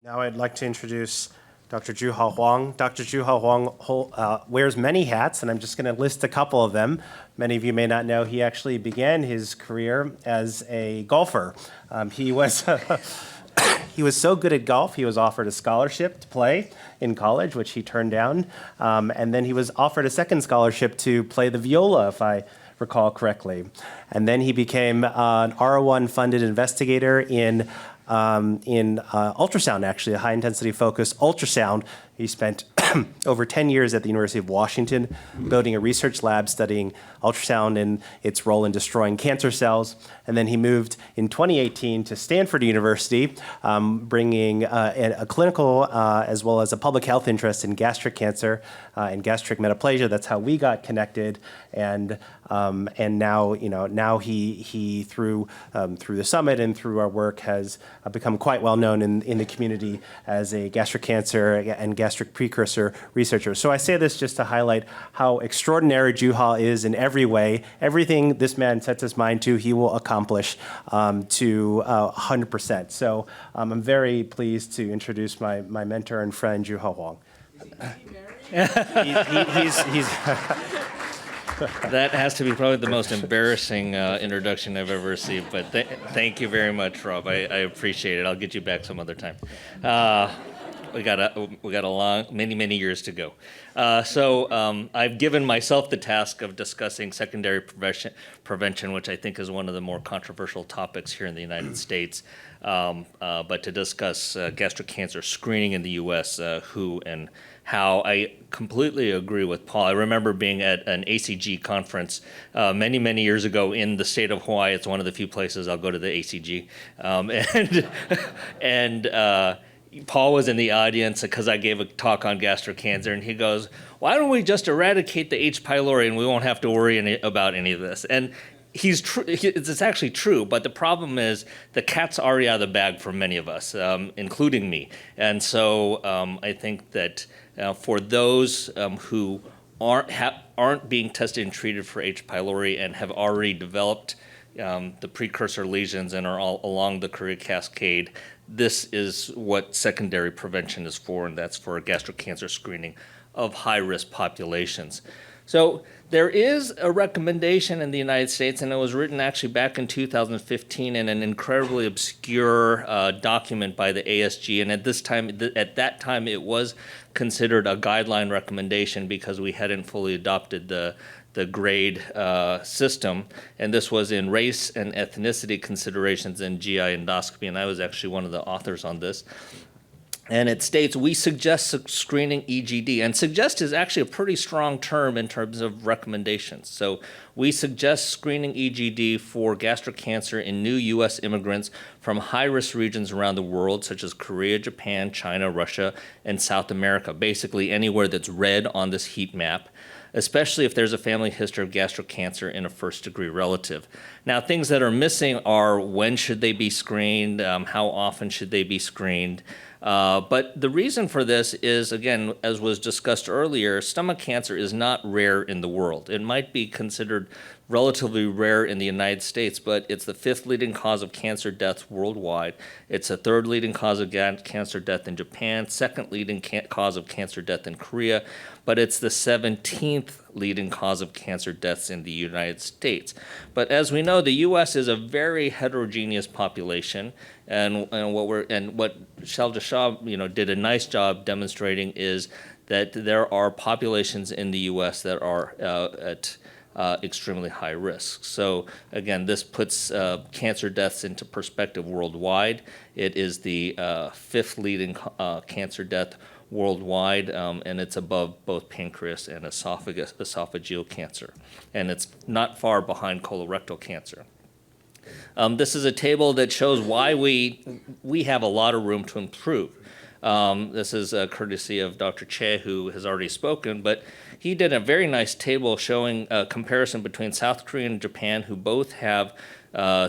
Now I'd like to introduce Dr. Joo Ha Hwang. Dr. Joo Ha Hwang wears many hats, and I'm just going to list a couple of them. Many of you may not know he actually began his career as a golfer. He was he was so good at golf, he was offered a scholarship to play in college, which he turned down. And then he was offered a second scholarship to play the viola, if I recall correctly. And then he became an R1 funded investigator in ultrasound, actually, a high-intensity focused ultrasound. He spent over 10 years at the University of Washington building a research lab studying ultrasound and its role in destroying cancer cells. And then he moved in 2018 to Stanford University, bringing a clinical as well as a public health interest in gastric cancer and gastric metaplasia. That's how we got connected. And now, now he through the summit and through our work has become quite well known in the community as a gastric cancer and gastric precursor researcher. So I say this just to highlight how extraordinary Joo Ha is in every way. Everything this man sets his mind to, he will accomplish to 100%. So I'm very pleased to introduce my mentor and friend, Joo Ha Hwang. He's That has to be probably the most embarrassing introduction I've ever received, but thank you very much, Rob. I appreciate it. I'll get you back some other time. We got a long, many years to go. So I've given myself the task of discussing secondary prevention, which I think is one of the more controversial topics here in the United States. But to discuss gastric cancer screening in the U.S., who and how. I completely agree with Paul. I remember being at an ACG conference many years ago in the state of Hawaii. It's one of the few places I'll go to the ACG. And Paul was in the audience because I gave a talk on gastric cancer, and he goes, "Why don't we just eradicate the H. pylori and we won't have to worry about any of this?" And he's true. It's actually true, but the problem is the cat's already out of the bag for many of us, including me. And so I think that for those who aren't being tested and treated for H. pylori and have already developed the precursor lesions and are all along the career cascade, this is what secondary prevention is for, and that's for gastric cancer screening of high-risk populations. So there is a recommendation in the United States, and it was written actually back in 2015 in an incredibly obscure document by the ASG. And at that time, it was considered a guideline recommendation because we hadn't fully adopted the grade system. And this was in race and ethnicity considerations in GI endoscopy, and I was actually one of the authors on this. And it states, we suggest screening EGD. And suggest is actually a pretty strong term in terms of recommendations. So we suggest screening EGD for gastric cancer in new U.S. immigrants from high-risk regions around the world, such as Korea, Japan, China, Russia, and South America, basically anywhere that's red on this heat map, especially if there's a family history of gastric cancer in a first-degree relative. Now, things that are missing are when should they be screened, how often should they be screened. But the reason for this is, again, as was discussed earlier, stomach cancer is not rare in the world. It might be considered relatively rare in the United States, but it's the 5th leading cause of cancer deaths worldwide. It's the 3rd leading cause of cancer death in Japan, 2nd leading cause of cancer death in Korea, but it's the 17th leading cause of cancer deaths in the United States. But as we know, the U.S. is a very heterogeneous population, and what Shalja Shah did a nice job demonstrating is that there are populations in the U.S. that are at extremely high risk. So again, this puts cancer deaths into perspective worldwide. It is the 5th leading cancer death worldwide, and it's above both pancreas and esophageal cancer. And it's not far behind colorectal cancer. This is a table that shows why we have a lot of room to improve. This is courtesy of Dr. Che, who has already spoken, but he did a very nice table showing a comparison between South Korea and Japan, who both have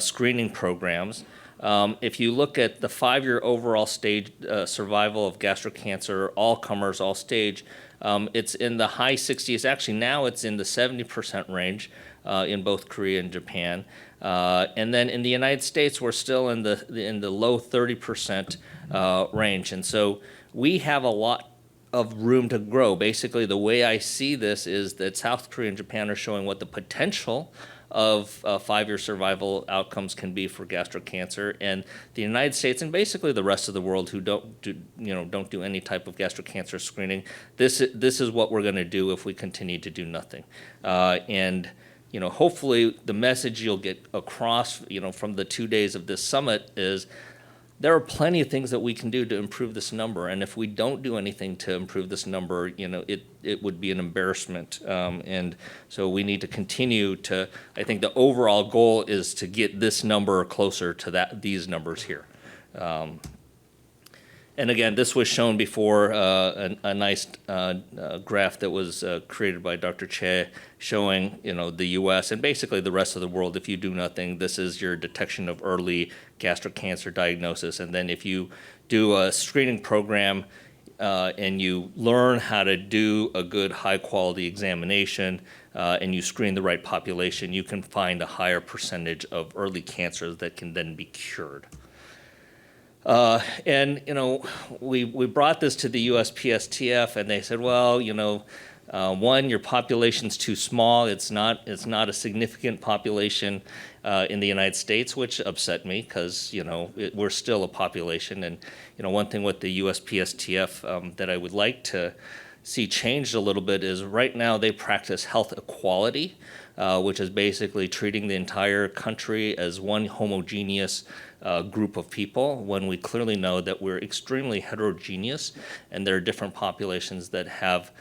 screening programs, If you look at the 5-year overall stage survival of gastric cancer, all comers, all stage, it's in the high 60s. Actually, now it's in the 70% range in both Korea and Japan. And then in the United States, we're still in the low 30% range. And so we have a lot of room to grow. Basically, the way I see this is that South Korea and Japan are showing what the potential of 5-year survival outcomes can be for gastric cancer, and the United States and basically the rest of the world who don't do any type of gastric cancer screening. This is what we're going to do if we continue to do nothing, and hopefully the message you'll get across from the 2 days of this summit is there are plenty of things that we can do to improve this number, and if we don't do anything to improve this number, it would be an embarrassment. And so we need to continue to. I think the overall goal is to get this number closer to these numbers here. And again, this was shown before, a nice graph that was created by Dr. Che showing, the U.S. and basically the rest of the world. If you do nothing, this is your detection of early gastric cancer diagnosis. And then if you do a screening program and you learn how to do a good high-quality examination and you screen the right population, you can find a higher percentage of early cancers that can then be cured. And we brought this to the USPSTF, and they said, well, one, your population's too small. It's not a significant population in the United States, which upset me because we're still a population. And one thing with the USPSTF that I would like to see changed a little bit is right now they practice health equality, which is basically treating the entire country as one homogeneous group of people, when we clearly know that we're extremely heterogeneous and there are different populations that have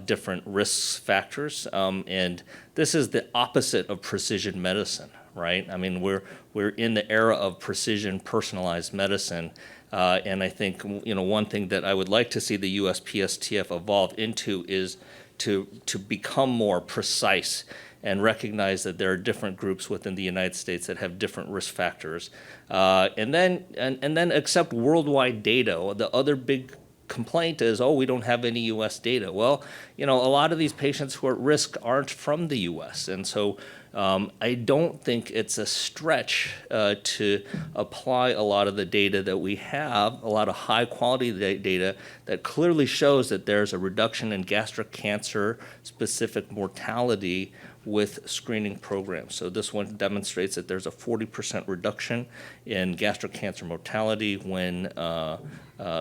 different risk factors. And this is the opposite of precision medicine, right? I mean, we're in the era of precision personalized medicine. And I think one thing that I would like to see the USPSTF evolve into is to become more precise and recognize that there are different groups within the United States that have different risk factors, and then accept worldwide data. The other big complaint is, we don't have any U.S. data. Well, a lot of these patients who are at risk aren't from the U.S., and so I don't think it's a stretch to apply a lot of the data that we have, a lot of high-quality data that clearly shows that there's a reduction in gastric cancer-specific mortality with screening programs. So this one demonstrates that there's a 40% reduction in gastric cancer mortality when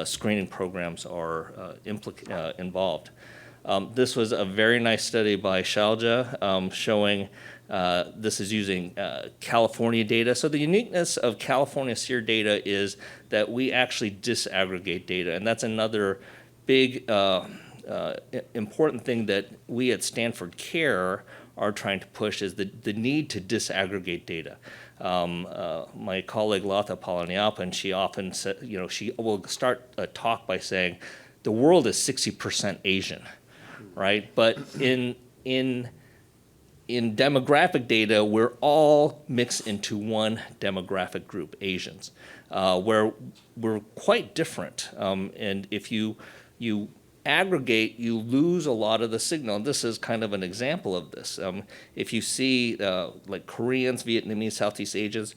screening programs are involved. This was a very nice study by Shalja showing this is using California data. So the uniqueness of California SEER data is that we actually disaggregate data, and that's another big important thing that we at Stanford Care are trying to push is the need to disaggregate data. My colleague Latha Palaniappan, she often said, she will start a talk by saying, the world is 60% Asian, right? But in demographic data, we're all mixed into one demographic group, Asians, where we're quite different. And if you aggregate, you lose a lot of the signal. And this is kind of an example of this. If you see like Koreans, Vietnamese, Southeast Asians,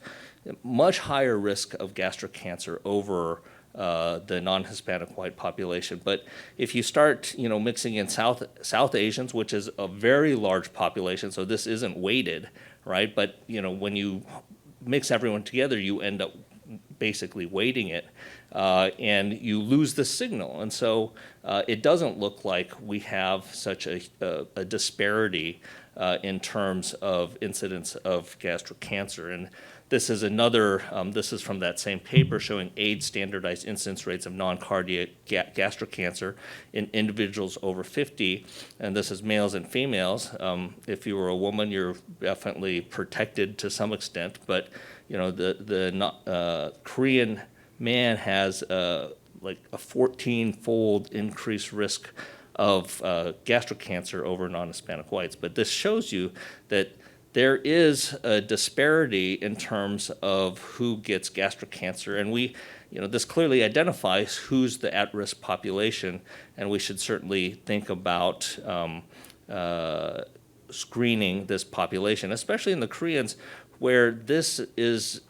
much higher risk of gastric cancer over the non-Hispanic white population. But if you start, mixing in South Asians, which is a very large population, so this isn't weighted, right? But when you mix everyone together, you end up basically weighting it, and you lose the signal. And so it doesn't look like we have such a disparity in terms of incidence of gastric cancer. And this is another, this is from that same paper showing age standardized incidence rates of non-cardiac gastric cancer in individuals over 50, and this is males and females. If you were a woman, you're definitely protected to some extent, but the Korean man has like a 14-fold increased risk of gastric cancer over non-Hispanic whites. But this shows you that there is a disparity in terms of who gets gastric cancer, and this clearly identifies who's the at-risk population, and we should certainly think about screening this population, especially in the Koreans, where this is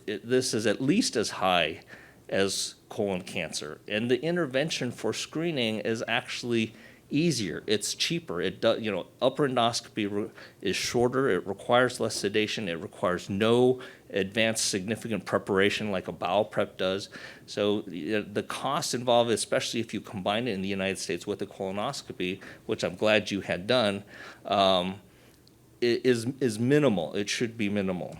at least as high as colon cancer, and the intervention for screening is actually easier. It's cheaper. Upper endoscopy is shorter. It requires less sedation. It requires no advanced significant preparation like a bowel prep does. So the cost involved, especially if you combine it in the United States with a colonoscopy, which I'm glad you had done, is minimal. It should be minimal.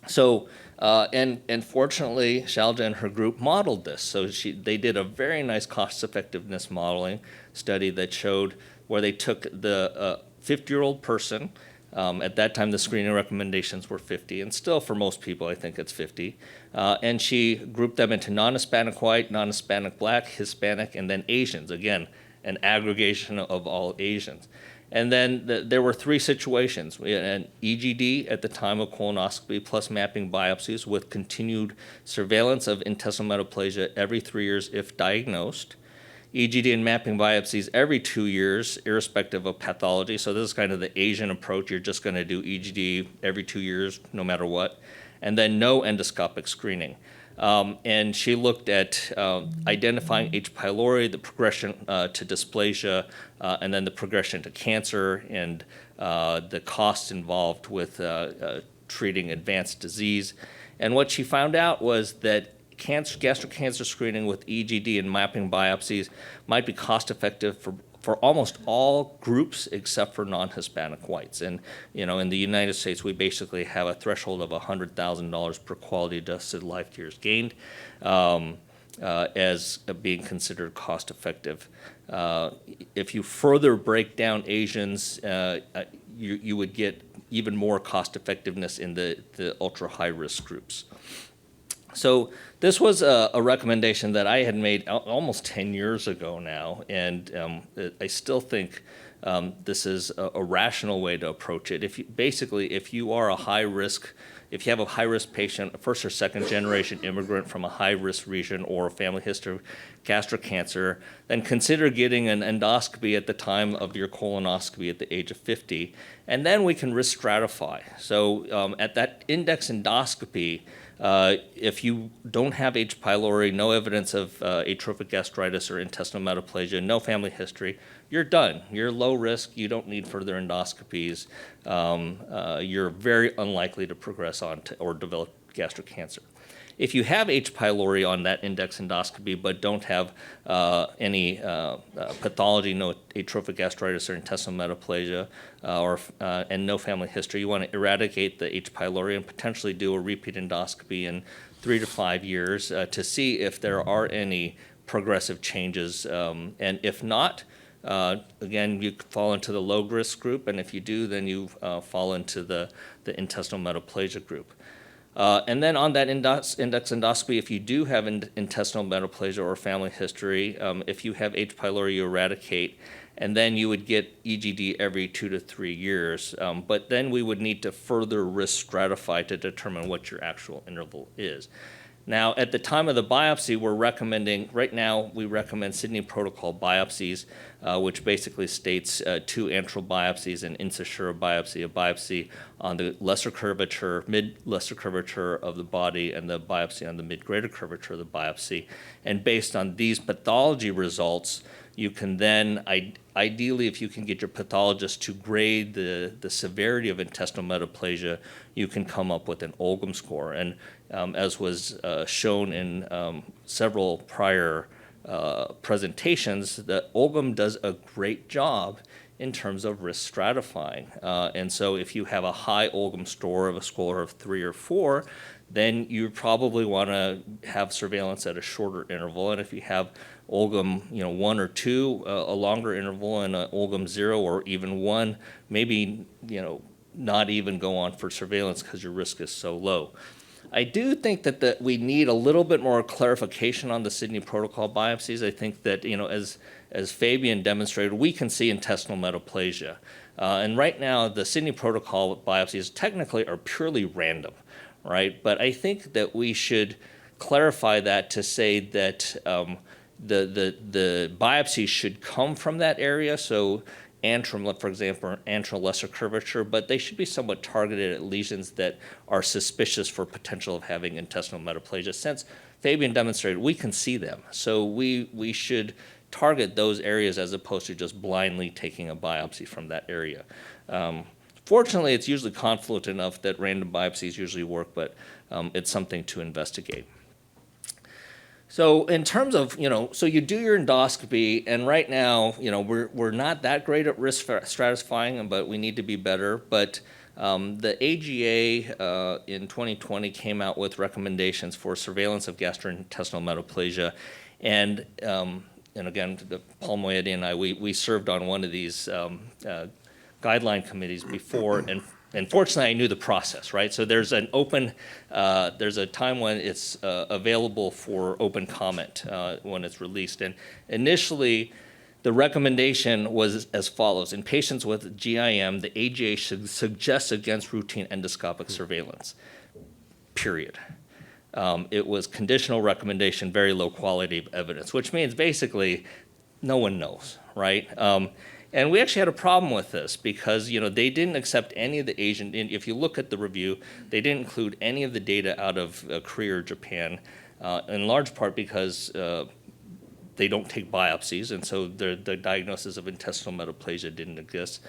So, and fortunately, Shalja and her group modeled this. So they did a very nice cost-effectiveness modeling study that showed where they took the 50-year-old person. At that time, the screening recommendations were 50, and still for most people, I think it's 50. And she grouped them into non-Hispanic white, non-Hispanic black, Hispanic, and then Asians. Again, an aggregation of all Asians. And then there were three situations. We had an EGD at the time of colonoscopy plus mapping biopsies with continued surveillance of intestinal metaplasia every 3 years if diagnosed. EGD and mapping biopsies every 2 years, irrespective of pathology. So this is kind of the Asian approach. You're just going to do EGD every 2 years, no matter what. And then no endoscopic screening. And she looked at identifying H. pylori, the progression to dysplasia, and then the progression to cancer, and the costs involved with treating advanced disease. And what she found out was that gastric cancer screening with EGD and mapping biopsies might be cost effective for almost all groups except for non-Hispanic whites. And in the United States, we basically have a threshold of $100,000 per quality adjusted life years gained as being considered cost effective. If you further break down Asians, you would get even more cost effectiveness in the ultra high risk groups. So this was a recommendation that I had made almost 10 years ago now, and I still think this is a rational way to approach it. If you are a high risk, if you have a high risk patient, a first or second generation immigrant from a high risk region or a family history of gastric cancer, then consider getting an endoscopy at the time of your colonoscopy at the age of 50, and then we can risk stratify. So at that index endoscopy, if you don't have H. pylori, no evidence of atrophic gastritis or intestinal metaplasia, no family history, you're done. You're low risk. You don't need further endoscopies. You're very unlikely to progress on to or develop gastric cancer. If you have H. pylori on that index endoscopy but don't have any pathology, no atrophic gastritis or intestinal metaplasia, and no family history, you want to eradicate the H. pylori and potentially do a repeat endoscopy in 3 to 5 years to see if there are any progressive changes. And if not, again, you fall into the low risk group, and if you do, then you fall into the intestinal metaplasia group. And then on that index endoscopy, if you do have intestinal metaplasia or family history, if you have H. pylori, you eradicate, and then you would get EGD every 2 to 3 years. But then we would need to further risk stratify to determine what your actual interval is. Now, at the time of the biopsy, right now we recommend Sydney protocol biopsies, which basically states 2 antral biopsies, an incisura biopsy, a biopsy on the lesser curvature, mid-lesser curvature of the body, and the biopsy on the mid-greater curvature of the biopsy. And based on these pathology results, you can then, ideally, if you can get your pathologist to grade the severity of intestinal metaplasia, you can come up with an Olgum score. And as was shown in several prior presentations, the Olgum does a great job in terms of risk stratifying. And so if you have a high Olgum score of a score of 3 or 4, then you probably want to have surveillance at a shorter interval. And if you have Olgum, 1 or 2, a longer interval, and an Olgum 0 or even 1, maybe, not even go on for surveillance because your risk is so low. I do think that we need a little bit more clarification on the Sydney protocol biopsies. I think that, as Fabian demonstrated, we can see intestinal metaplasia. And right now, the Sydney protocol biopsies technically are purely random, right? But I think that we should clarify that to say that the biopsies should come from that area. So antrum, for example, antral lesser curvature, but they should be somewhat targeted at lesions that are suspicious for potential of having intestinal metaplasia. Since Fabian demonstrated, we can see them. So we should target those areas as opposed to just blindly taking a biopsy from that area. Fortunately, it's usually confluent enough that random biopsies usually work, but it's something to investigate. So in terms of, so you do your endoscopy, and right now, we're not that great at risk stratifying, but we need to be better. But the AGA in 2020 came out with recommendations for surveillance of gastrointestinal metaplasia, and again, Paul Moetti and I, we served on one of these guideline committees before, and fortunately, I knew the process, right? So there's an open, there's a time when it's available for open comment when it's released. And initially, the recommendation was as follows. In patients with GIM, the AGA should suggest against routine endoscopic surveillance, period. It was conditional recommendation, very low quality evidence, which means basically no one knows, right? And we actually had a problem with this because they didn't accept any of the Asian. If you look at the review, they didn't include any of the data out of Korea or Japan, in large part because they don't take biopsies, and so the diagnosis of intestinal metaplasia didn't exist.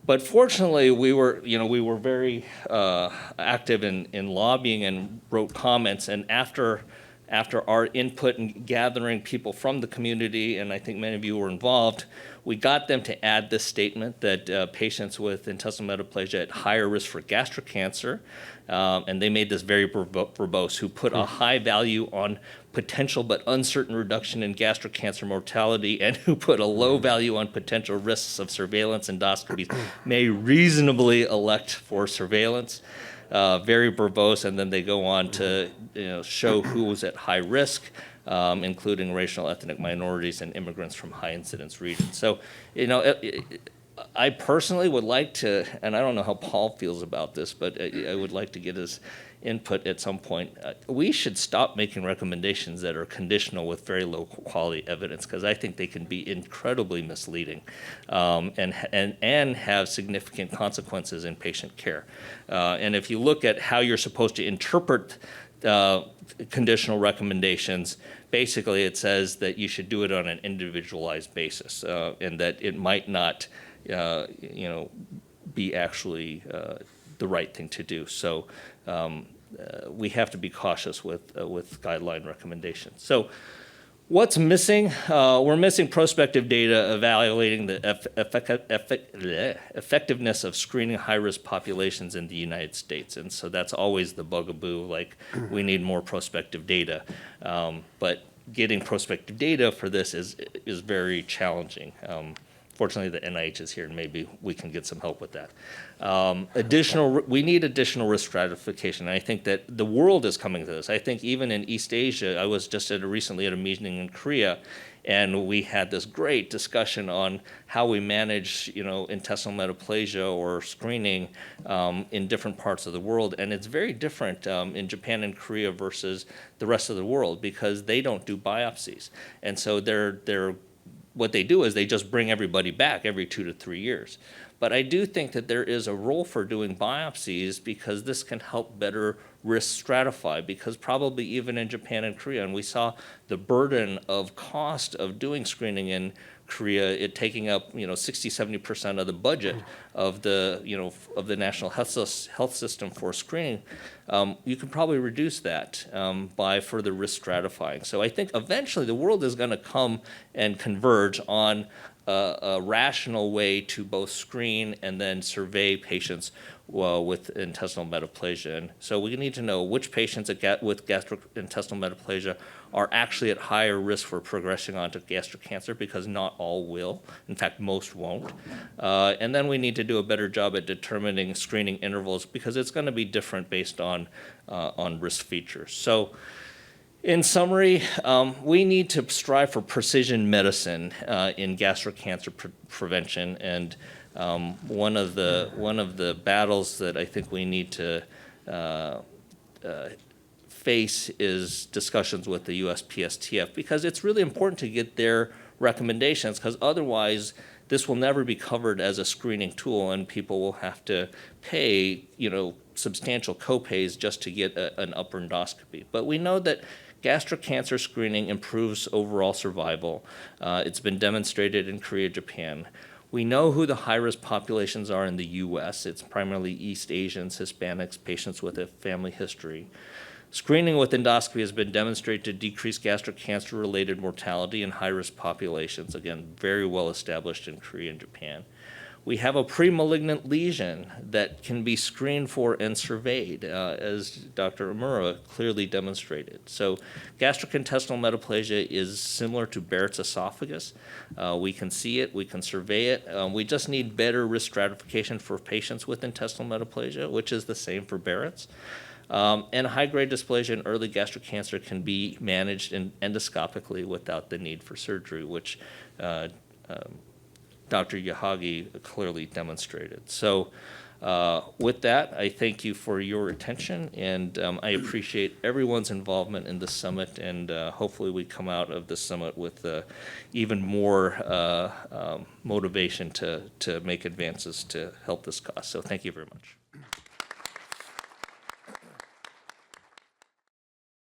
But fortunately, we were very active in lobbying and wrote comments, and after our input and gathering people from the community, and I think many of you were involved, we got them to add this statement that patients with intestinal metaplasia at higher risk for gastric cancer, and they made this very verbose, who put a high value on potential but uncertain reduction in gastric cancer mortality, and who put a low value on potential risks of surveillance endoscopies, may reasonably elect for surveillance. Very verbose, and then they go on to show who was at high risk, including racial ethnic minorities and immigrants from high incidence regions. So, I personally would like to, and I don't know how Paul feels about this, but I would like to get his input at some point. We should stop making recommendations that are conditional with very low quality evidence, because I think they can be incredibly misleading and have significant consequences in patient care. And if you look at how you're supposed to interpret conditional recommendations, basically it says that you should do it on an individualized basis, and that it might not be actually the right thing to do. So we have to be cautious with guideline recommendations. So what's missing? We're missing prospective data evaluating the effectiveness of screening high-risk populations in the United States. And so that's always the bugaboo, like we need more prospective data. But getting prospective data for this is very challenging. Fortunately, the NIH is here, and maybe we can get some help with that. We need additional risk stratification, and I think that the world is coming to this. I think even in East Asia, I was just recently at a meeting in Korea, and we had this great discussion on how we manage, intestinal metaplasia or screening in different parts of the world, and it's very different in Japan and Korea versus the rest of the world because they don't do biopsies, and so what they do is they just bring everybody back every 2 to 3 years. But I do think that there is a role for doing biopsies because this can help better risk stratify, because probably even in Japan and Korea, and we saw the burden of cost of doing screening in Korea, it taking up 60-70% of the budget of the national health system for screening. You can probably reduce that by further risk stratifying. So I think eventually the world is going to come and converge on a rational way to both screen and then survey patients with intestinal metaplasia. And so we need to know which patients with gastrointestinal metaplasia are actually at higher risk for progressing onto gastric cancer, because not all will. In fact, most won't. And then we need to do a better job at determining screening intervals, because it's going to be different based on risk features. So in summary, we need to strive for precision medicine in gastric cancer prevention, and One of the battles that I think we need to face is discussions with the USPSTF, because it's really important to get their recommendations, because otherwise this will never be covered as a screening tool, and people will have to pay, substantial copays just to get an upper endoscopy. But we know that gastric cancer screening improves overall survival. It's been demonstrated in Korea, Japan. We know who the high-risk populations are in the U.S. It's primarily East Asians, Hispanics, patients with a family history. Screening with endoscopy has been demonstrated to decrease gastric cancer-related mortality in high-risk populations, again, very well established in Korea and Japan. We have a pre-malignant lesion that can be screened for and surveyed, as Dr. Meira clearly demonstrated. So gastrointestinal metaplasia is similar to Barrett's esophagus. We can see it, we can survey it. We just need better risk stratification for patients with intestinal metaplasia, which is the same for Barrett's. And high-grade dysplasia in early gastric cancer can be managed endoscopically without the need for surgery, which Dr. Yahagi clearly demonstrated. So with that, I thank you for your attention, and I appreciate everyone's involvement in this summit, and hopefully we come out of this summit with even more motivation to make advances to help this cause. So thank you very much.